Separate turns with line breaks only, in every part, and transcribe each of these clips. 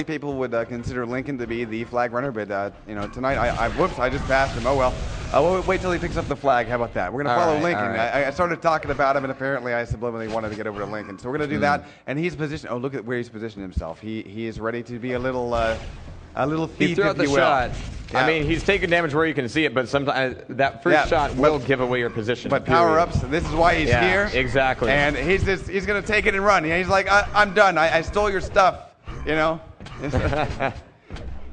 People would consider Lincoln to be the flag runner, but you know, tonight whoops, I just passed him. Oh well. We'll wait till he picks up the flag. How about that? We're gonna follow Lincoln. I started talking about him, and apparently I subliminally wanted to get over to Lincoln. So we're gonna do that. And he's positioned. Oh, look at where he's positioned himself. He is ready to be a little thief,
he threw out the shot. Yeah. I mean, he's taking damage where you can see it, but sometimes that first shot will give away your position.
But power-ups, this is why he's here.
Exactly.
And he's going to take it and run. He's like, I'm done. I stole your stuff, you know?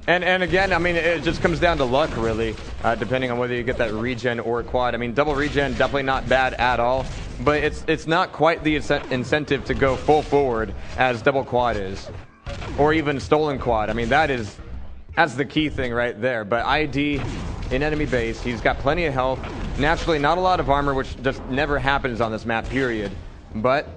And again, I mean, it just comes down to luck, really, depending on whether you get that regen or quad. I mean, double regen, definitely not bad at all, but it's not quite the incentive to go full forward as double quad is, or even stolen quad. I mean, that's the key thing right there. But ID in enemy base, he's got plenty of health. Naturally, not a lot of armor, which just never happens on this map, period. But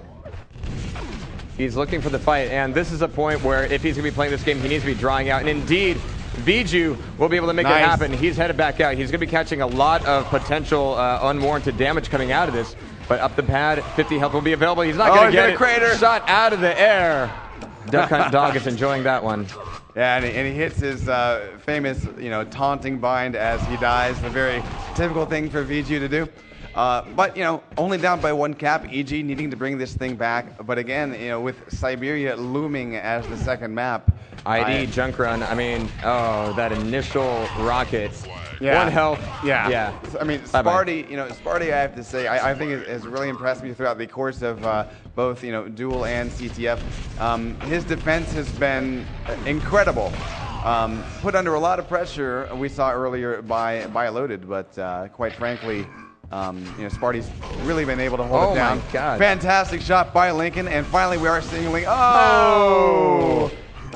he's looking for the fight, and this is a point where if he's going to be playing this game, he needs to be drawing out. And indeed, Viju will be able to make it happen. He's headed back out. He's going to be catching a lot of potential unwarranted damage coming out of this. But up the pad, 50 health will be available. He's not going to get it.
Crater.
Shot out of the air. Duck Hunt Dog is enjoying that one.
Yeah, and he hits his famous, taunting bind as he dies. A very typical thing for VG to do. But, only down by one cap, EG needing to bring this thing back. But again, with Siberia looming as the second map.
ID, junk run, I mean, that initial rocket.
Yeah.
One health.
Yeah. I mean, Sparty, Sparty, I have to say, I think has really impressed me throughout the course of both, Duel and CTF. His defense has been incredible. Put under a lot of pressure, we saw earlier by Loaded, but quite frankly, Sparty's really been able to hold it down.
Oh my God.
Fantastic shot by Lincoln, and finally we are seeing Lincoln. Oh!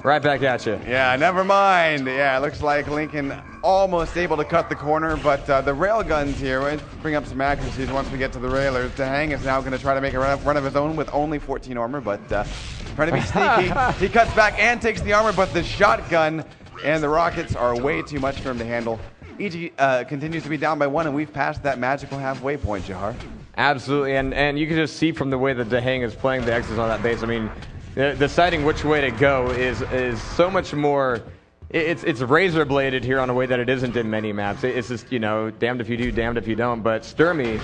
Right back at you.
Yeah, never mind. Yeah, it looks like Lincoln almost able to cut the corner, but the rail guns here, we'll bring up some accuracies once we get to the railers. Dahang is now going to try to make a run of his own with only 14 armor, but trying to be sneaky. He cuts back and takes the armor, but the shotgun and the rockets are way too much for him to handle. EG continues to be down by one, and we've passed that magical halfway point, Jahar.
Absolutely, and you can just see from the way that Dahang is playing the X's on that base. I mean, deciding which way to go is so much more. It's razor bladed here on a way that it isn't in many maps. It's just damned if you do, damned if you don't. But Sturmy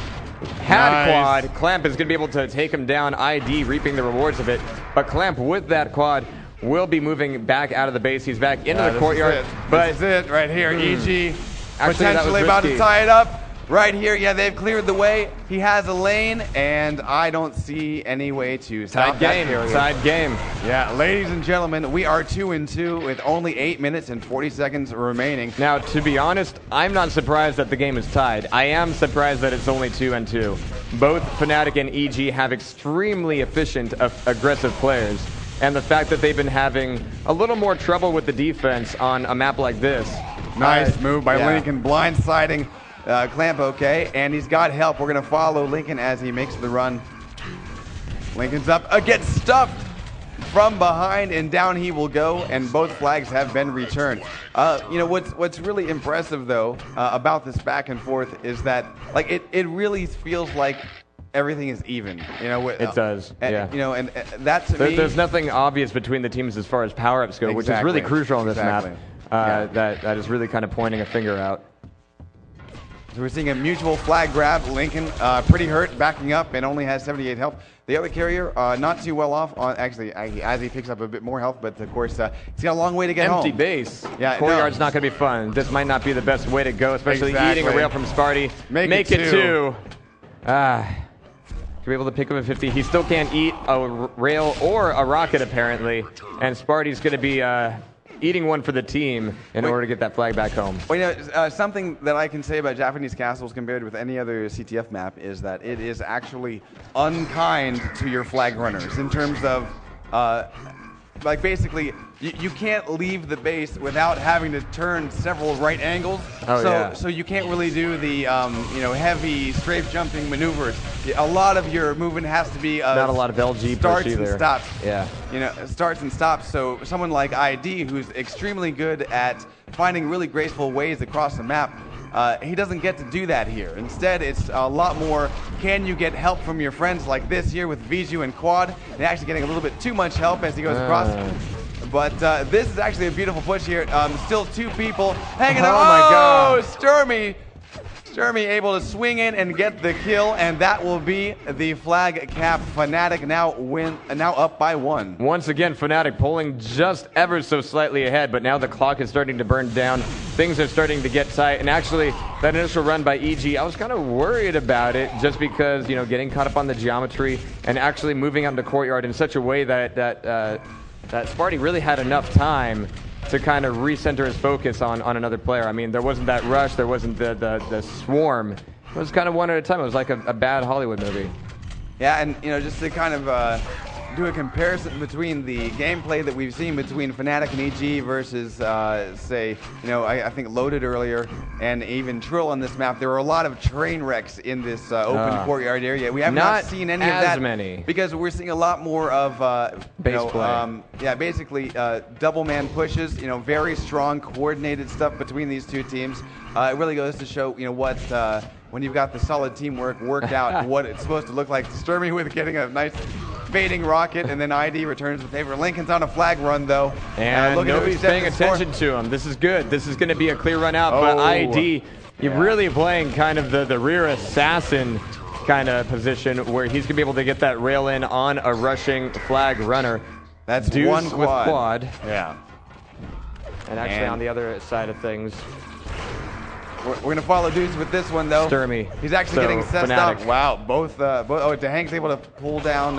had quad. Clamp is going to be able to take him down. ID reaping the rewards of it. But Clamp with that quad will be moving back out of the base. He's back into the courtyard.
This is it right here. EG potentially about to tie it up. Right here, yeah, they've cleared the way. He has a lane, and I don't see any way to stop that carrier.
Side game.
Yeah, ladies and gentlemen, we are 2-2 with only 8 minutes and 40 seconds remaining.
Now, to be honest, I'm not surprised that the game is tied. I am surprised that it's only 2-2. Both Fnatic and EG have extremely efficient, aggressive players. And the fact that they've been having a little more trouble with the defense on a map like this.
Nice move by Lincoln, blindsiding Clamp, okay, and he's got help. We're going to follow Lincoln as he makes the run. Lincoln's up, gets stuffed from behind, and down he will go, and both flags have been returned. What's really impressive, though, about this back and forth is that, it really feels like everything is even.
It does, yeah.
And that to me...
There's nothing obvious between the teams as far as power-ups go, which is really crucial on this map. That is really kind of pointing a finger out.
So we're seeing a mutual flag grab. Lincoln pretty hurt, backing up, and only has 78 health. The other carrier not too well off. Actually, as he picks up a bit more health, but of course he's got a long way to get home.
Empty base. Yeah, courtyard's not going to be fun. This might not be the best way to go, especially eating a rail from Sparty. Make it two. To be able to pick up a 50, he still can't eat a rail or a rocket apparently, and Sparty's going to be eating one for the team in order to get that flag back home.
Well, something that I can say about Japanese castles compared with any other CTF map is that it is actually unkind to your flag runners in terms of, basically, you can't leave the base without having to turn several right angles. So you can't really do the heavy strafe jumping maneuvers. A lot of your movement has to be
not a lot of LG
starts and stops.
Yeah.
Starts and stops. So someone like ID, who's extremely good at finding really graceful ways across the map, he doesn't get to do that here. Instead, it's a lot more, can you get help from your friends like this here with Viju and Quad? And actually getting a little bit too much help as he goes across. But this is actually a beautiful push here. Still 2 people hanging out.
Oh my God.
Sturmy able to swing in and get the kill, and that will be the flag cap. Fnatic now up by 1.
Once again, Fnatic pulling just ever so slightly ahead, but now the clock is starting to burn down. Things are starting to get tight, and actually, that initial run by EG, I was kind of worried about it just because, you know, getting caught up on the geometry and actually moving out into courtyard in such a way that Sparty really had enough time to kind of recenter his focus on another player. I mean, there wasn't that rush, there wasn't the swarm. It was kind of one at a time. It was like a bad Hollywood movie.
Yeah, and you know, just to kind of do a comparison between the gameplay that we've seen between Fnatic and EG versus, say, you know, I think Loaded earlier and even Trill on this map. There were a lot of train wrecks in this open courtyard area. We have not seen any of that
many
because we're seeing a lot more of
base play.
Yeah, basically double man pushes. You know, very strong coordinated stuff between these 2 teams. It really goes to show, you know, what when you've got the solid teamwork worked out, what it's supposed to look like. Sturmy with getting a nice fading rocket, and then ID returns with favor. Lincoln's on a flag run, though.
And nobody's paying attention to him. This is good. This is going to be a clear run out, but ID, you're really playing kind of the rear assassin kind of position where he's going to be able to get that rail in on a rushing flag runner.
That's
Deuce
one
with
quad.
Yeah. And actually on the other side of things,
we're going to follow Deuce with this one, though.
Sturmy.
He's actually getting assessed
Fnatic.
up. Wow, both Dehang's able to pull down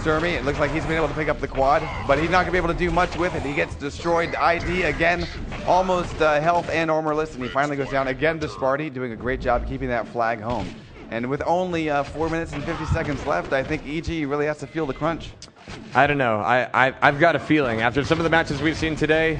Sturmy. It looks like he's been able to pick up the quad, but he's not going to be able to do much with it. He gets destroyed. ID again, almost health and armorless, and he finally goes down again to Sparty, doing a great job keeping that flag home. And with only 4 minutes and 50 seconds left, I think EG really has to feel the crunch.
I don't know. I've got a feeling after some of the matches we've seen today,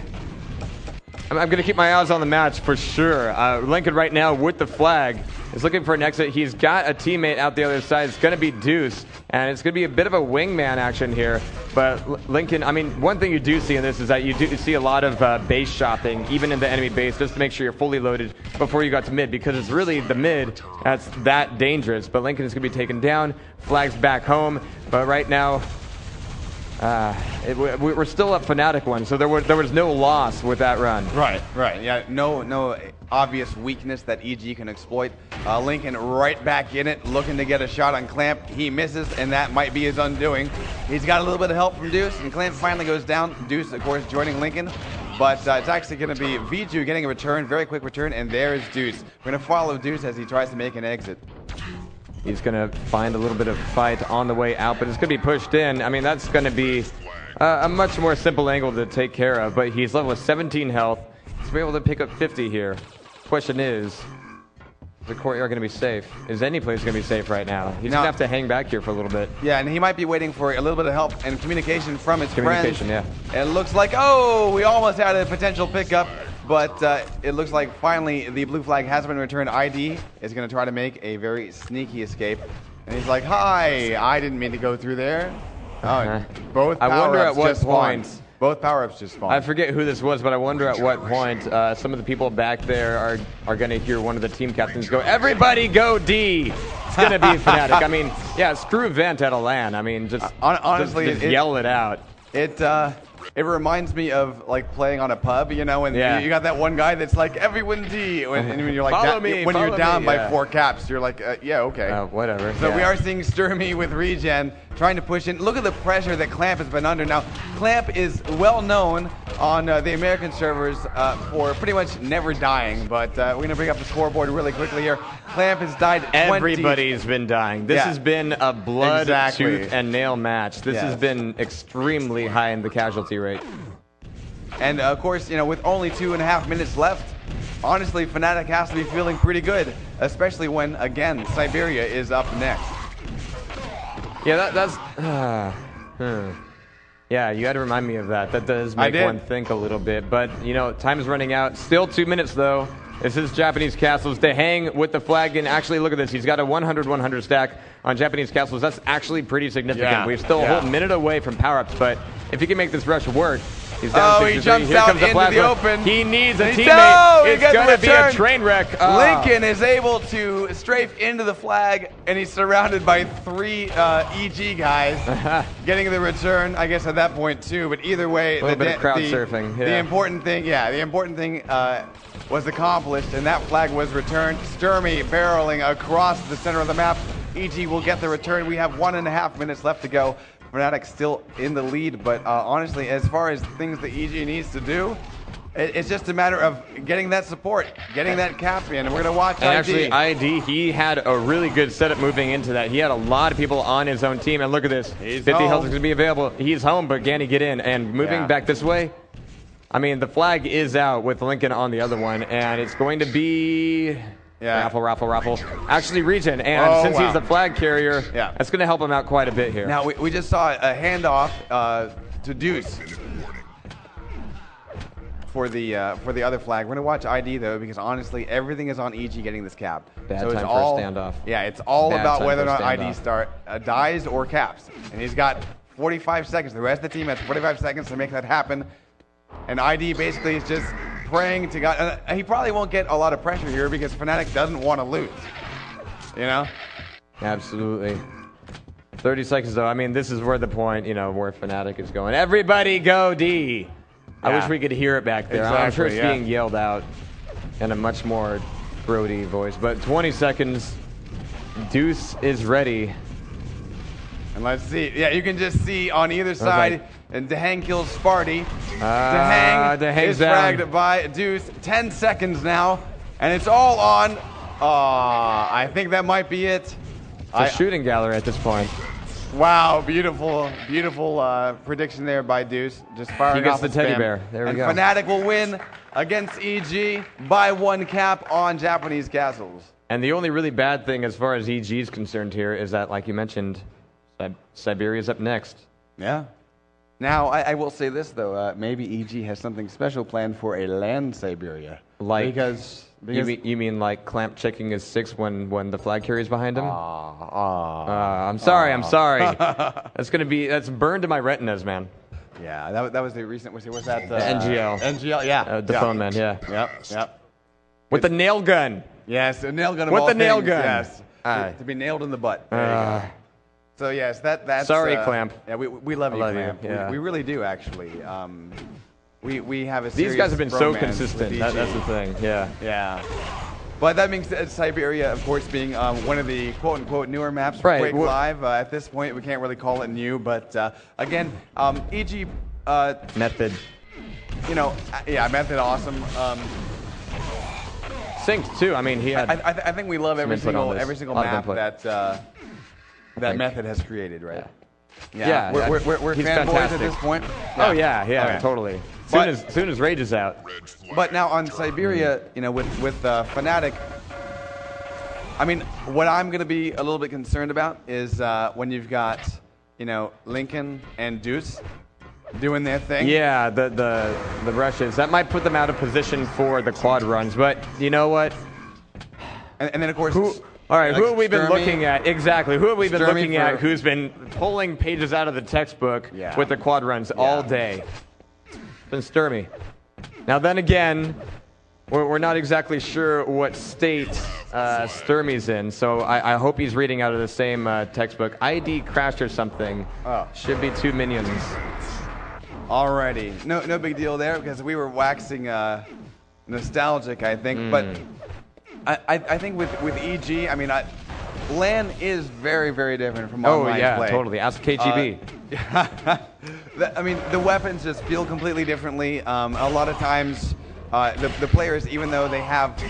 I'm going to keep my eyes on the match for sure. Lincoln right now with the flag is looking for an exit. He's got a teammate out the other side. It's going to be Deuce, and it's going to be a bit of a wingman action here. But Lincoln, I mean, one thing you do see in this is that you do see a lot of base shopping, even in the enemy base, just to make sure you're fully loaded before you got to mid, because it's really the mid that's that dangerous. But Lincoln is going to be taken down. Flag's back home, but right now, we're still up Fnatic 1, so there was no loss with that run.
Right. Yeah, no obvious weakness that EG can exploit. Lincoln right back in it, looking to get a shot on Clamp. He misses, and that might be his undoing. He's got a little bit of help from Deuce, and Clamp finally goes down. Deuce, of course, joining Lincoln. But it's actually going to be Viju getting a return, very quick return, and there's Deuce. We're going to follow Deuce as he tries to make an exit.
He's going to find a little bit of fight on the way out, but it's going to be pushed in. I mean, that's going to be a much more simple angle to take care of, but he's level with 17 health. He's able to pick up 50 here. Question is the courtyard going to be safe? Is any place going to be safe right now? He's going to have to hang back here for a little bit.
Yeah, and he might be waiting for a little bit of help and communication from his friends.
Yeah.
And it looks like, oh, we almost had a potential pickup, but it looks like finally the blue flag has been returned. ID is going to try to make a very sneaky escape. And he's like, hi, I didn't mean to go through there. Oh, both power-ups just spawned. Both power-ups just spawned.
I forget who this was, but I wonder at what point some of the people back there are going to hear one of the team captains go, everybody go D! It's going to be Fnatic. I mean, yeah, screw Vent at a LAN. I mean, just,
honestly,
just yell it out.
It reminds me of like playing on a pub, you know, and you got that one guy that's like, everyone D, and when you're like, you're down by 4 caps, you're like, yeah, okay.
Whatever.
So we are seeing Sturmy with regen trying to push in. Look at the pressure that Clamp has been under. Now, Clamp is well known on the American servers for pretty much never dying, but we're going to bring up the scoreboard really quickly here. Clamp has died 20.
Everybody's been dying. This has been a blood, tooth, and nail match. This has been extremely high in the casualty rate.
And of course, you know, with only 2.5 minutes left, honestly, Fnatic has to be feeling pretty good, especially when, again, Siberia is up next.
Yeah, that's... Yeah, you got to remind me of that. That does make one think a little bit. But, you know, time is running out. Still 2 minutes, though. This is Japanese Castles. To hang with the flag, and actually, look at this. He's got a 100-100 stack on Japanese Castles. That's actually pretty significant. We're still a whole minute away from power-ups, but if he can make this rush work, He's down 63.
He jumps
Here
out
comes the
into the
plasma.
open.
He needs a teammate.
No,
it's going to be a train wreck.
Lincoln is able to strafe into the flag, and he's surrounded by 3 EG guys getting the return, I guess, at that point, too. But either way,
a little bit of crowd surfing. Yeah.
The important thing was accomplished, and that flag was returned. Sturmy barreling across the center of the map. EG will get the return. We have 1.5 minutes left to go. fnatic still in the lead, but honestly, as far as things that EG needs to do, it's just a matter of getting that support, getting that cap in, and we're going to watch
and
ID.
Actually, ID, he had a really good setup moving into that. He had a lot of people on his own team, and look at this. 50 health is going to be available. He's home, but can he get in? And moving back this way, I mean, the flag is out with Lincoln on the other one, and it's going to be... Raffle. Actually, Regen, and since he's the flag carrier, that's going to help him out quite a bit here.
Now, we just saw a handoff to Deuce for the other flag. We're going to watch ID, though, because honestly, everything is on EG getting this cap.
Bad
so
time
it's
for
all,
a standoff.
Yeah, it's all about whether or not ID
standoff.
dies or caps. And he's got 45 seconds. The rest of the team has 45 seconds to make that happen. And ID basically is just praying to God. He probably won't get a lot of pressure here because fnatic doesn't want to lose. You know?
Absolutely. 30 seconds, though. I mean, this is where the point, where fnatic is going. Everybody go D! I wish we could hear it back there. I'm sure it's being yelled out in a much more throaty voice. But 20 seconds. Deuce is ready.
And let's see. Yeah, you can just see on either side. And Dehang kills Sparty. Dehang is fragged by Deuce. 10 seconds now. And it's all on. I think that might be it.
It's a shooting gallery at this point.
Wow, beautiful prediction there by Deuce. Just firing off
the teddy bear. There we go.
And fnatic will win against EG by 1 cap on Japanese castles.
And the only really bad thing as far as EG is concerned here is that, like you mentioned, Siberia's up next.
Yeah. Now, I will say this, though. Maybe EG has something special planned for a land Siberia.
Because you mean like Clamp checking his 6 when the flag carrier's behind him? I'm sorry. That's burned to my retinas, man.
Yeah, that was the recent. Was that
the NGL?
NGL, yeah.
The phone man, yeah.
Yep.
With the nail gun.
Yes, a nail gun.
With the nail gun.
Yes. To be nailed in the butt. There you go. So yes, that's.
Sorry, Clamp.
Yeah, we love you, Clamp.
Yeah.
We really do, actually. We have a.
These guys have been so consistent. That's the thing. Yeah.
Yeah. But that means Siberia, of course, being one of the quote-unquote newer maps for Quake Live. At this point, we can't really call it new, but again, EG...
Method.
Method, awesome.
Synced, too. I mean, he had...
I think we love every single map that Method has created, right?
Yeah.
We're fanboys at this point.
Oh, yeah, totally. Soon as Rage is out.
But now on Siberia, with fnatic, I mean, what I'm going to be a little bit concerned about is when you've got, Lincoln and Deuce doing their thing.
Yeah, the rushes. That might put them out of position for the quad runs, but you know what?
And then, of course...
All right, who have we been looking at? Exactly. Who have we been looking at who's been pulling pages out of the textbook with the quad runs all day? It's been Sturmy. Now then again, we're not exactly sure what state Sturmy's in, so I hope he's reading out of the same textbook. ID crashed or something. Should be 2 minions.
Alrighty. No big deal there because we were waxing nostalgic, I think, but... I think with EG, I mean, LAN is very, very different from online play.
Oh, yeah, totally. Ask KGB.
I mean, the weapons just feel completely differently. A lot of times, the players, even though they have,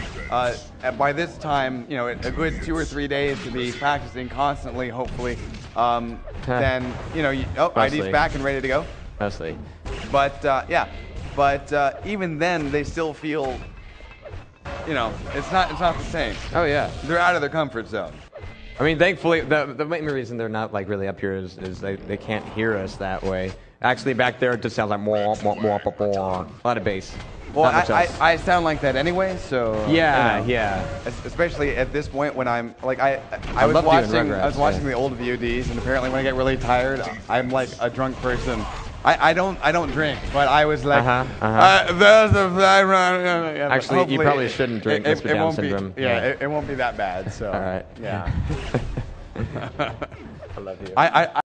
by this time, a good 2 or 3 days to be practicing constantly, hopefully, then, ID's back and ready to go.
Mostly.
But, even then, they still feel... it's not the same.
Oh, yeah.
They're out of their comfort zone.
I mean, thankfully, the main reason they're not, really up here is they can't hear us that way. Actually, back there, it just sounds like a lot of bass.
Well, I sound like that anyway, so...
Yeah.
Especially at this point when I'm, I was watching the old VODs, and apparently when I get really tired, I'm like a drunk person. I don't drink, but I was like,
Uh-huh.
there's a fly run. Yeah,
Actually, you probably shouldn't drink. That's for Down
won't
syndrome.
Be, yeah, it won't be that bad. So,
all right.
yeah.
I love you.
I